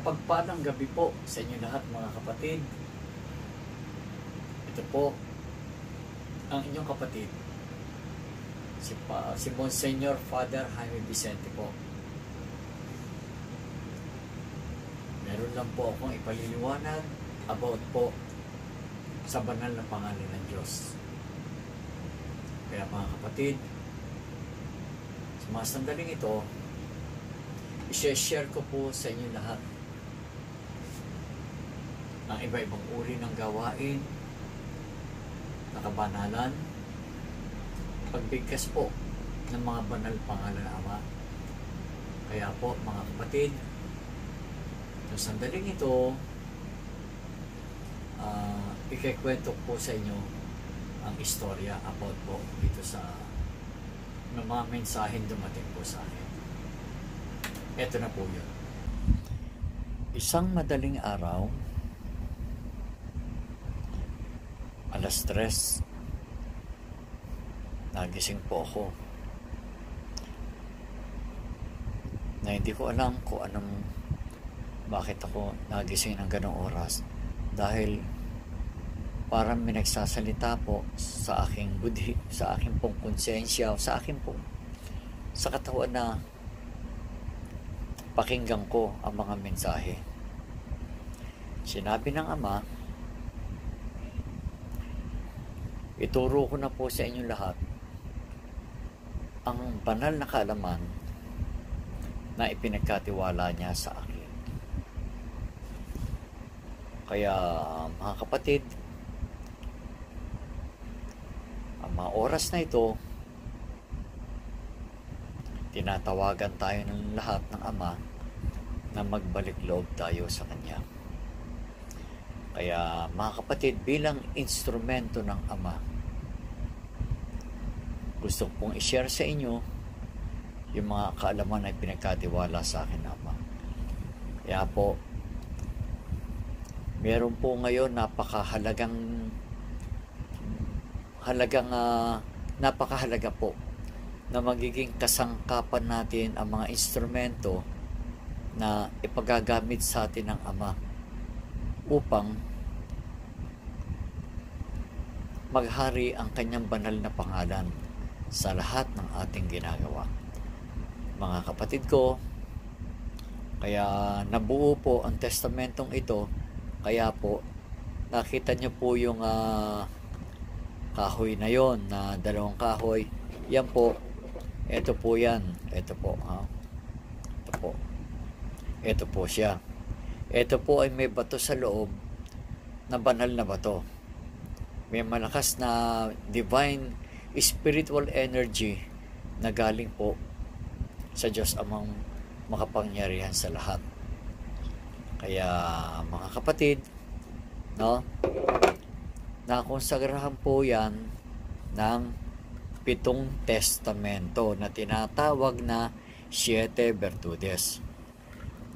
Mapagpalang gabi po sa inyo lahat mga kapatid. Ito po ang inyong kapatid, si Monsignor Father Jaime Vicente po. Meron lang po akong ipaliliwanag about po sa banal na pangalan ng Diyos. Kaya mga kapatid, sa mga sandaling ito, i-share ko po sa inyo lahat ang iba-ibang uri ng gawain, nakabanalan, pagbigkas po ng mga banal pangalan ng Ama. Kaya po mga kapatid, sa sandaling ito, ikikwento po sa inyo ang istorya about po dito sa mga mensaheng dumating po sa akin. Ito na po yun. Isang madaling araw, alas 3, nagising po ako na hindi ko alam kung bakit ako nagising ng ganong oras, dahil parang may nagsasalita po sa aking budhi, sa aking pong konsensya, sa aking pong sa katawan na pakinggan ko ang mga mensahe. Sinabi ng Ama, ituro ko na po sa inyo lahat ang banal na kaalaman na ipinagkatiwala niya sa akin. Kaya mga kapatid, ang mga oras na ito, tinatawagan tayo ng lahat ng Ama na magbalik loob tayo sa Kanya. Kaya mga kapatid, bilang instrumento ng Ama, gusto kong i-share sa inyo yung mga kaalaman na pinagkatiwala sa akin ng Ama. Kaya po, meron po ngayon napakahalaga po na magiging kasangkapan natin ang mga instrumento na ipagagamit sa atin ng Ama upang maghari ang kanyang banal na pangalan sa lahat ng ating ginagawa. Mga kapatid ko, kaya nabuo po ang testamentong ito. Kaya po nakita niyo po yung kahoy na yon, na dalawang kahoy. Yan po, ito po yan, ito po, ito po, ito po siya. Ito po ay may bato sa loob na banal na bato. May malakas na divine spiritual energy na galing po sa Diyos Amang makapangyarihan sa lahat. Kaya mga kapatid, nakonsagrahan po yan ng 7 testamento na tinatawag na Siete Virtudes.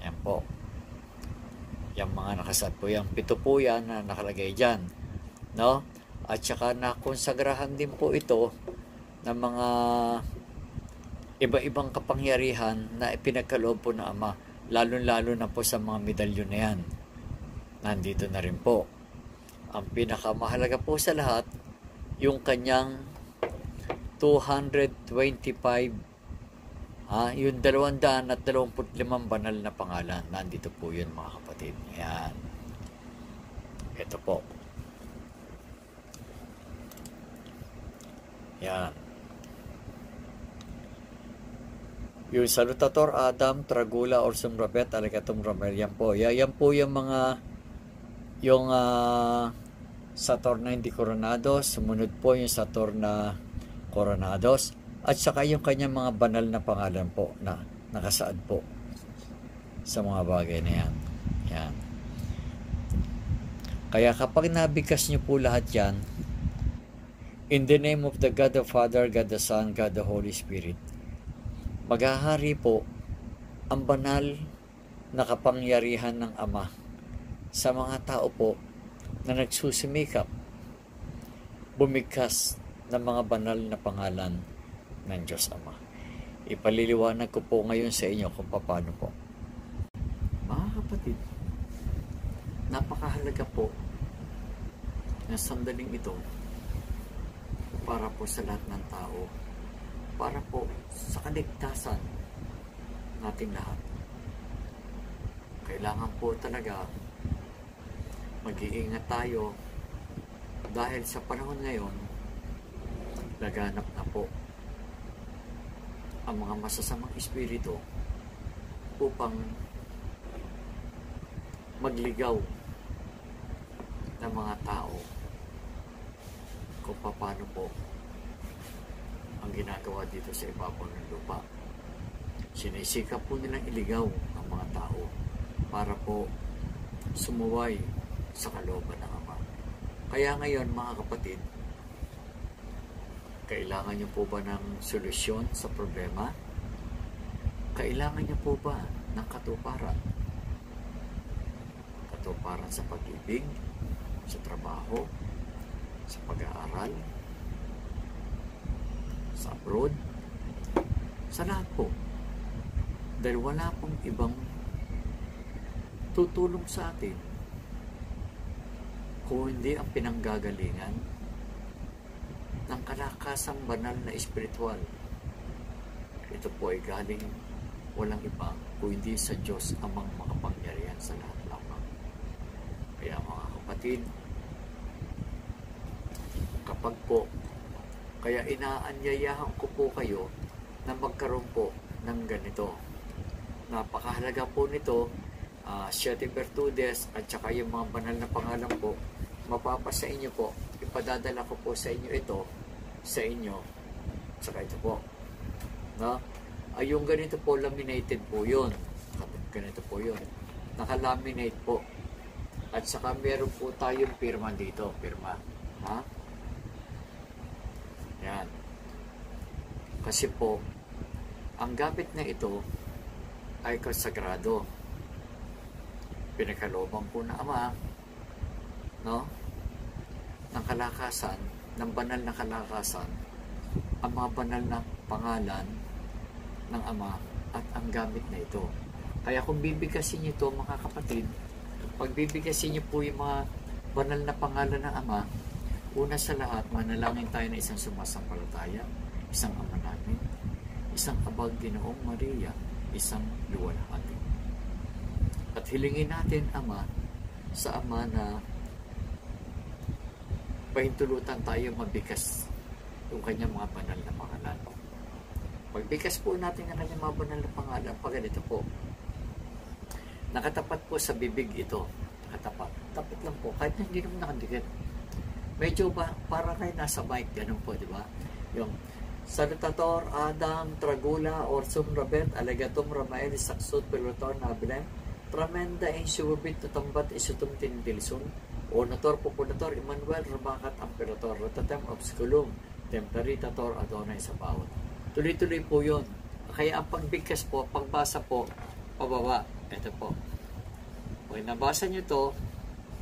Yan po. Yung mga nakasad po yan, 7 po yan na nakalagay dyan. At saka nakonsagrahan din po ito ng mga iba-ibang kapangyarihan na ipinagkaloob po ng Ama, lalo-lalo na po sa mga medalyon na yan. Nandito na rin po. Ang pinakamahalaga po sa lahat, yung kanyang 225, yung 225 banal na pangalan. Nandito po yun mga kapatid. Yan. Ito po. Yan. Yung Salutator Adam, Tragula, Orsum Rabet, Aligatum Romel, yan po. Yan po yung mga Saturna hindi Coronados, sumunod po yung Saturna Coronados, at saka yung kanyang mga banal na pangalan po na nakasaad po sa mga bagay na yan. Yan. Kaya kapag nabigkas nyo po lahat yan, in the name of the God the Father, God the Son, God the Holy Spirit, maghahari po ang banal na kapangyarihan ng Ama sa mga tao po na nagsusumikap bumigkas ng mga banal na pangalan ng Diyos Ama. Ipaliliwanag ko po ngayon sa inyo kung paano po. Mga kapatid, napakahalaga po na sandaling ito para po sa lahat ng tao, para po sa kaligtasan natin lahat. Kailangan po talaga mag-iingat tayo dahil sa panahon ngayon, laganap na po ang mga masasamang espiritu upang magligaw ng mga tao kung paano po ang ginagawa dito sa ibabaw ng lupa. Sinisikap po nilang iligaw ang mga tao para po sumuway sa kalooban ng Ama. Kaya ngayon mga kapatid, kailangan niyo po ba ng solusyon sa problema? Kailangan niyo po ba ng katuparan? Katuparan sa pag-ibig, sa trabaho, sa pag-aaral, sa abroad, sa lahat po. Dahil wala pong ibang tutulong sa atin kung hindi ang pinanggagalingan ng kalakasang banal na espiritual. Ito po ay galing walang iba kung hindi sa Diyos amang makapangyarihan sa lahat lamang. Kaya mga kapatid, kapag po, kaya inaanyayahan ko po kayo na magkaroon po ng ganito. Napakahalaga po nito, Siete Virtudes at saka yung mga banal na pangalan po, mapapasa inyo po, ipadadala ko po sa inyo ito, sa inyo, saka ito po. No? Ay yung ganito po, laminated po yun. Ganito po yun. Nakalaminate po. At saka meron po tayong pirma dito. Pirma. Ha? Yan. Kasi po, ang gamit na ito ay konsagrado. Pinagkalooban po na Ama, no? Ng kalakasan, ng banal na kalakasan, ang mga banal na pangalan ng Ama at ang gamit na ito. Kaya kung bibigkasin niyo ito mga kapatid, pag bibigkasin niyo po yung mga banal na pangalan ng Ama, una sa lahat, manalangin tayo na isang sumasampalataya, isang Ama namin, isang Abag Ginoong Maria, isang luwalhati. At hilingin natin Ama sa Ama na pahintulutan tayo mabikas yung kanyang mga banal na pangalan. Pagbikas po natin ang kanyang mga banal na pangalan, pag ganito po, nakatapat po sa bibig ito. Nakatapat. Tapat lang po. Kahit na hindi naman nakadikit. Medyo ba, para kayo nasa mic, ganun po, di ba? Yung Salutator Adam Tragula Orsum Rabet Alegatum Ramael Saksut Pelotor Nabilem Tramenda Insurubit Tutambat Isutum Tindilsun Onator Populator Emmanuel Ramakat Amperator Rotatem Obsculum Temperitator Adonai sa bawat. Tuloy-tuloy po yun. Kaya ang pagbigkas po, pagbasa po, pababa. Ito po. Pag nabasa nyo to,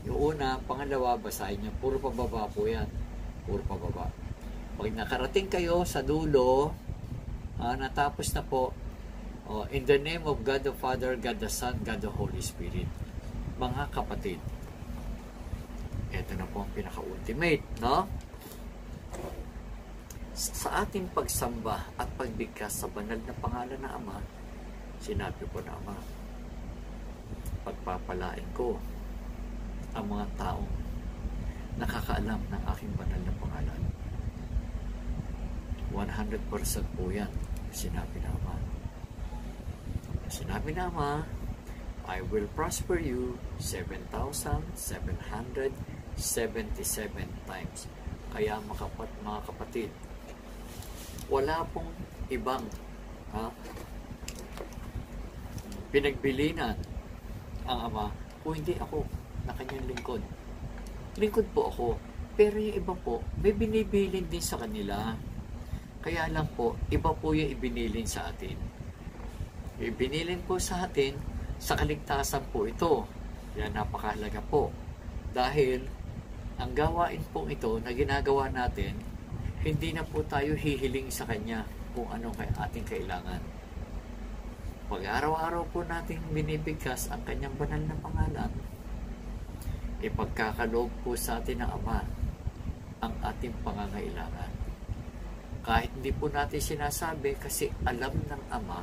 yung una, pangalawa, basahin nyo. Puro pababa po yan. Puro pababa. Pag nakarating kayo sa dulo, natapos na po, in the name of God the Father, God the Son, God the Holy Spirit. Mga kapatid, ito na po ang pinaka-ultimate, no? Sa ating pagsamba at pagbigkas sa banal na pangalan ng Ama, sinabi po na Ama, pagpapalain ko ang mga taong nakakaalam ng aking banal na pangalan. 100% po yan, sinabi na Ama. Sinabi na Ama, I will prosper you 7,777 times. Kaya mga kapatid, wala pong ibang pinagbilinan ang Ama kung hindi ako na kanyang lingkod. Lingkod po ako, pero yung iba po, may binibilin din sa kanila. Kaya lang po, iba po yung ibinilin sa atin. Ibinilin po sa atin, sa kaligtasan po ito. Yan, napakahalaga po. Dahil, ang gawain pong ito na ginagawa natin, hindi na po tayo hihiling sa Kanya kung anong ating kailangan. Pag araw-araw po natin binibigkas ang kanyang banal na pangalan, ipagkakaloob po sa atin ng Ama ang ating pangangailangan. Kahit hindi po natin sinasabi kasi alam ng Ama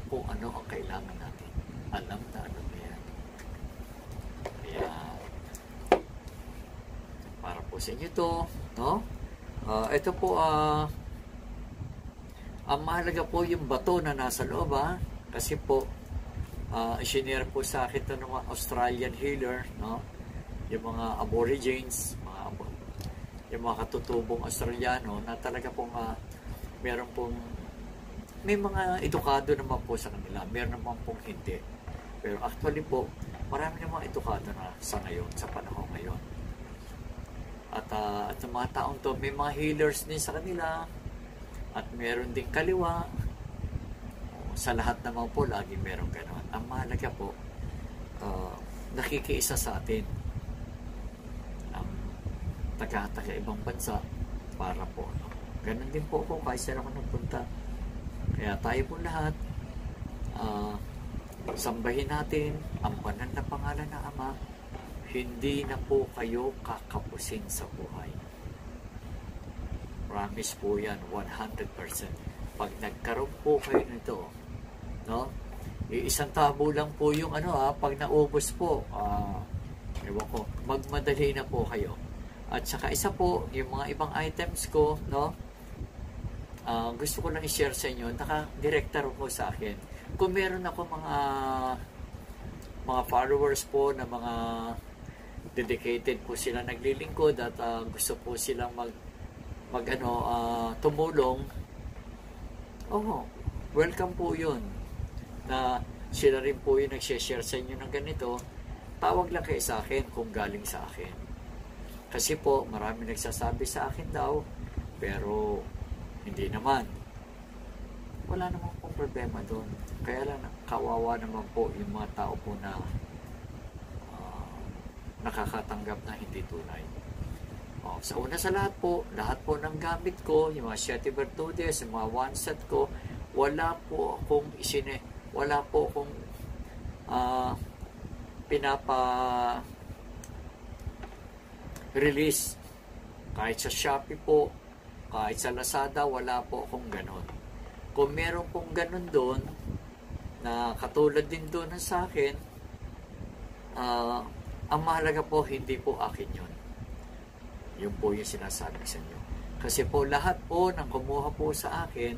kung ano ang kailangan natin. Alam na yan. Kaya, para po sa inyo to, no? Ito po, ang mahalaga po yung bato na nasa loob, kasi po, isinare po sa akin ito ng mga Australian healer, no? Yung mga aborigines, yung mga katutubong Australiano na talaga pong meron pong may mga edukado naman po sa kanila, meron naman pong hindi. Pero actually po, marami namang edukado na sa ngayon, sa panahon ngayon. At ang mga taong to, may mga healers din sa kanila at meron din kaliwa. Sa lahat naman po, lagi meron gano'n. Ang mahalaga po, nakikiisa sa atin ang taga-taga ibang bansa para po. Ganon din po ako kahit saan ako nagpunta. Kaya tayo po lahat, sambahin natin ang banal na pangalan ng Ama. Hindi na po kayo kakapusin sa buhay. Promise po yan, 100%. Pag nagkaroon po kayo nito, no? Isang tabo lang po yung pag naubos po, ewan ko, magmadali na po kayo. At saka isa po, yung mga ibang items ko, no? Gusto ko lang i-share sa inyo, naka-director po sa akin. Kung meron ako mga followers po na mga dedicated po sila naglilingkod at gusto po silang tumulong, welcome po yun. Na sila rin po yung nag-share sa inyo ng ganito, tawag lang kayo sa akin kung galing sa akin. Kasi po, marami nagsasabi sa akin daw, pero hindi naman. Wala naman pong problema doon. Kaya lang, kawawa naman po yung mga tao po na nakakatanggap na hindi tunay. Sa una sa lahat po ng gamit ko, yung mga Siete Virtudes, yung mga one set ko, wala po akong pinapa-release. Kahit sa Shopee po, kahit sa Lazada, wala po akong ganon. Kung meron pong ganon doon, na katulad din doon sa akin, ang mahalaga po, hindi po akin yun. Yun po yung sinasabi sa inyo. Kasi po, lahat po nang kumuha po sa akin,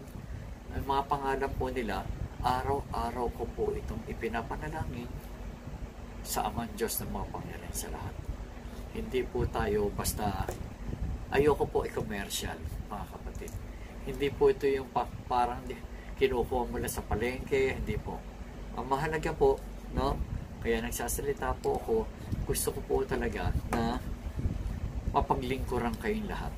ang mga pangalan po nila, araw-araw ko po itong ipinapanalangin sa Amang Diyos ng mga Panginoon sa lahat. Hindi po tayo basta, ayoko po i-commercial, mga kapatid. Hindi po ito yung parang kinukuha mula sa palengke, hindi po. Ang mahalaga po, no? Kaya nagsasalita po ako, gusto ko po talaga na mapaglingkuran kayong lahat.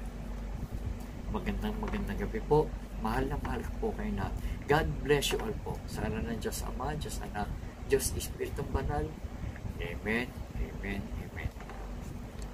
Magandang gabi po. Mahal na mahal po kayong lahat. God bless you all po. Sa ngalan ng Diyos Ama, Diyos Anak, Diyos Espiritong Banal. Amen. Amen. Amen.